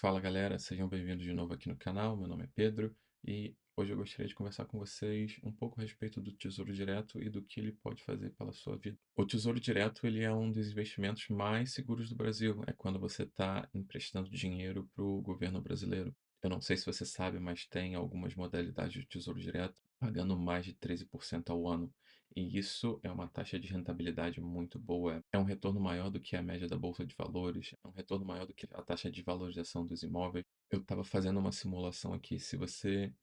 Fala galera, sejam bem-vindos de novo aqui no canal. Meu nome é Pedro e hoje eu gostaria de conversar com vocês um pouco a respeito do Tesouro Direto e do que ele pode fazer pela sua vida. O Tesouro Direto ele é um dos investimentos mais seguros do Brasil. É quando você está emprestando dinheiro para o governo brasileiro. Eu não sei se você sabe, mas tem algumas modalidades de Tesouro Direto pagando mais de 13% ao ano. E isso é uma taxa de rentabilidade muito boa. É um retorno maior do que a média da Bolsa de Valores, é um retorno maior do que a taxa de valorização dos imóveis. Eu estava fazendo uma simulação aqui. Se você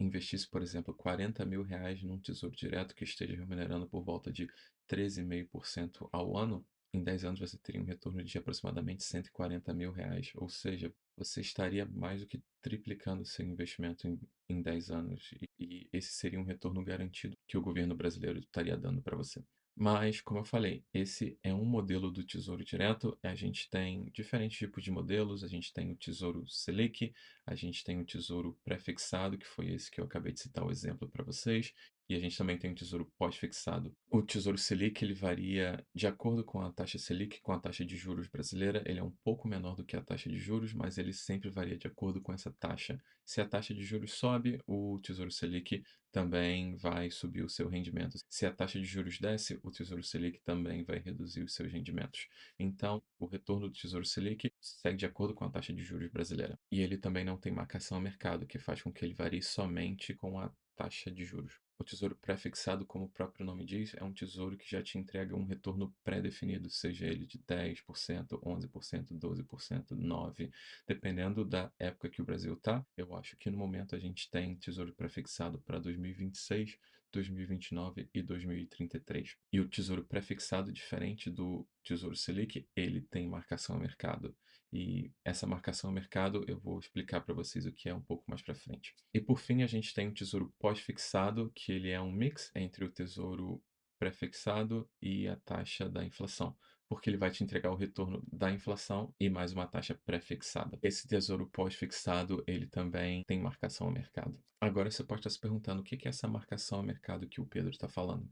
investisse, por exemplo, R$ 40.000 num tesouro direto que esteja remunerando por volta de 13,5% ao ano, em 10 anos você teria um retorno de aproximadamente R$ 140.000, ou seja, você estaria mais do que triplicando seu investimento em 10 anos, e esse seria um retorno garantido que o governo brasileiro estaria dando para você. Mas, como eu falei, esse é um modelo do Tesouro Direto. A gente tem diferentes tipos de modelos. A gente tem o Tesouro Selic, a gente tem o tesouro pré-fixado, que foi esse que eu acabei de citar o exemplo para vocês, e a gente também tem o tesouro pós-fixado. O tesouro Selic ele varia de acordo com a taxa Selic, com a taxa de juros brasileira. Ele é um pouco menor do que a taxa de juros, mas ele sempre varia de acordo com essa taxa. Se a taxa de juros sobe, o tesouro Selic também vai subir o seu rendimento. Se a taxa de juros desce, o tesouro Selic também vai reduzir os seus rendimentos. Então, o retorno do Tesouro Selic segue de acordo com a taxa de juros brasileira. E ele também não tem marcação a mercado, que faz com que ele varie somente com a taxa de juros. O tesouro pré-fixado, como o próprio nome diz, é um tesouro que já te entrega um retorno pré-definido, seja ele de 10%, 11%, 12%, 9%, dependendo da época que o Brasil está. Eu acho que no momento a gente tem tesouro pré-fixado para 2026, 2029 e 2033. E o tesouro pré-fixado, diferente do tesouro Selic, ele tem marcação a mercado. E essa marcação a mercado eu vou explicar para vocês o que é um pouco mais para frente. E por fim, a gente tem o tesouro pós-fixado, que ele é um mix entre o tesouro pré-fixado e a taxa da inflação, porque ele vai te entregar o retorno da inflação e mais uma taxa pré-fixada. Esse tesouro pós-fixado, ele também tem marcação a mercado. Agora você pode estar se perguntando o que é essa marcação a mercado que o Pedro está falando.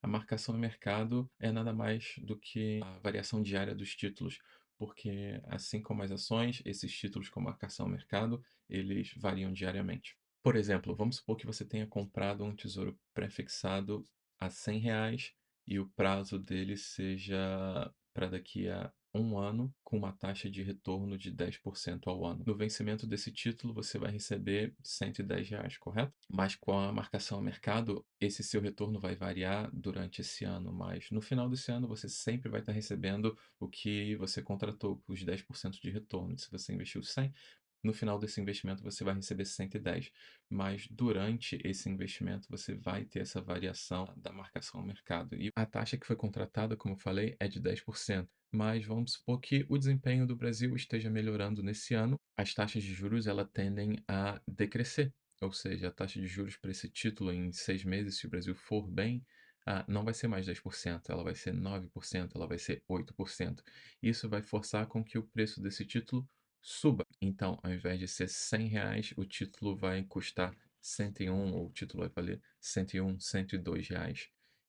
A marcação no mercado é nada mais do que a variação diária dos títulos, porque assim como as ações, esses títulos com marcação no mercado, eles variam diariamente. Por exemplo, vamos supor que você tenha comprado um tesouro pré-fixado a R$ 100 e o prazo dele seja para daqui a um ano, com uma taxa de retorno de 10% ao ano. No vencimento desse título, você vai receber R$ 110, correto? Mas com a marcação ao mercado, esse seu retorno vai variar durante esse ano, mas no final desse ano você sempre vai estar recebendo o que você contratou, os 10% de retorno. Se você investiu 100, no final desse investimento você vai receber 110, mas durante esse investimento você vai ter essa variação da marcação ao mercado. E a taxa que foi contratada, como eu falei, é de 10%. Mas vamos supor que o desempenho do Brasil esteja melhorando nesse ano, as taxas de juros elas tendem a decrescer. Ou seja, a taxa de juros para esse título em 6 meses, se o Brasil for bem, não vai ser mais 10%, ela vai ser 9%, ela vai ser 8%. Isso vai forçar com que o preço desse título suba. Então, ao invés de ser R$ 100, o título vai custar 101, ou o título vai valer 101, R$ 102.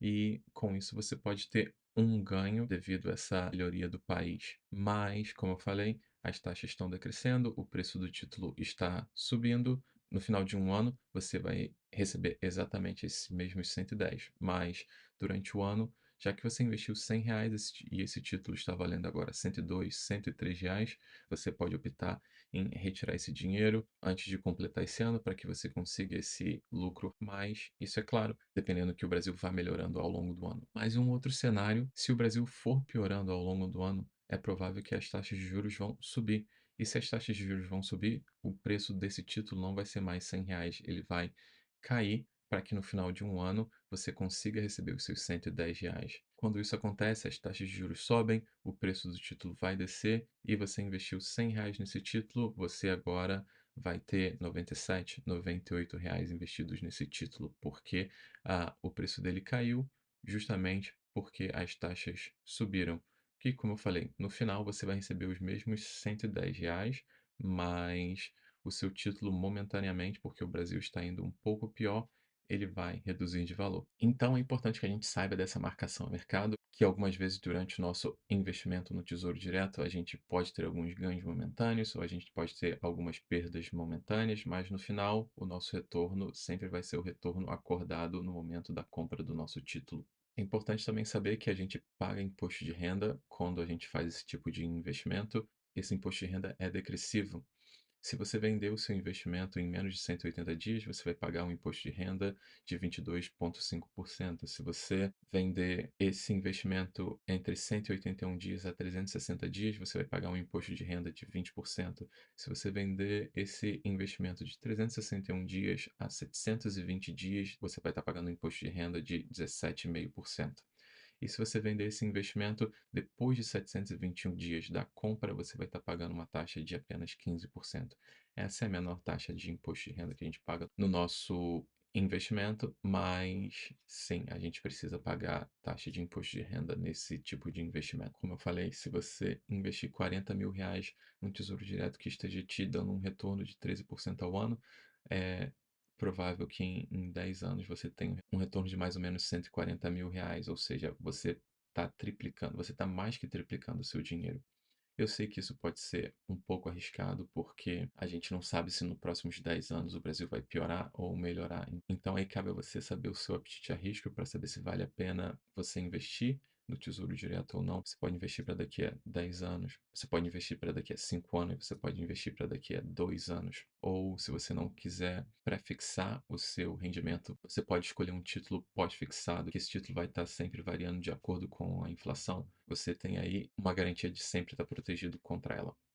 E com isso você pode ter um ganho devido a essa melhoria do país. Mas, como eu falei, as taxas estão decrescendo, o preço do título está subindo. No final de um ano, você vai receber exatamente esses mesmos 110. Mas, durante o ano, já que você investiu R$ 100 e esse título está valendo agora 102, R$ 103, você pode optar em retirar esse dinheiro antes de completar esse ano para que você consiga esse lucro. Mas isso é claro, dependendo que o Brasil vá melhorando ao longo do ano. Mas um outro cenário, se o Brasil for piorando ao longo do ano, é provável que as taxas de juros vão subir. E se as taxas de juros vão subir, o preço desse título não vai ser mais R$ 100, ele vai cair para que no final de um ano você consiga receber os seus R$ 110. Quando isso acontece, as taxas de juros sobem, o preço do título vai descer e você investiu R$ 100 nesse título, você agora vai ter 97, R$ 98 investidos nesse título, porque o preço dele caiu justamente porque as taxas subiram. Que, como eu falei, no final você vai receber os mesmos R$ 110, mas o seu título momentaneamente, porque o Brasil está indo um pouco pior, ele vai reduzir de valor. Então é importante que a gente saiba dessa marcação a mercado que algumas vezes durante o nosso investimento no Tesouro Direto, a gente pode ter alguns ganhos momentâneos ou a gente pode ter algumas perdas momentâneas, mas no final o nosso retorno sempre vai ser o retorno acordado no momento da compra do nosso título. É importante também saber que a gente paga imposto de renda quando a gente faz esse tipo de investimento. Esse imposto de renda é decrescivo. Se você vender o seu investimento em menos de 180 dias, você vai pagar um imposto de renda de 22,5%. Se você vender esse investimento entre 181 dias a 360 dias, você vai pagar um imposto de renda de 20%. Se você vender esse investimento de 361 dias a 720 dias, você vai estar pagando um imposto de renda de 17,5%. E se você vender esse investimento depois de 721 dias da compra, você vai estar pagando uma taxa de apenas 15%. Essa é a menor taxa de imposto de renda que a gente paga no nosso investimento, mas sim, a gente precisa pagar taxa de imposto de renda nesse tipo de investimento. Como eu falei, se você investir 40 mil reais num tesouro direto que esteja te dando um retorno de 13% ao ano, é provável que em 10 anos você tenha um retorno de mais ou menos 140 mil reais, ou seja, você está triplicando, você está mais que triplicando o seu dinheiro. Eu sei que isso pode ser um pouco arriscado, porque a gente não sabe se nos próximos 10 anos o Brasil vai piorar ou melhorar. Então aí cabe a você saber o seu apetite a risco para saber se vale a pena você investir no Tesouro Direto ou não. Você pode investir para daqui a 10 anos, você pode investir para daqui a 5 anos, você pode investir para daqui a 2 anos. Ou se você não quiser pré-fixar o seu rendimento, você pode escolher um título pós-fixado, que esse título vai estar sempre variando de acordo com a inflação. Você tem aí uma garantia de sempre estar protegido contra ela.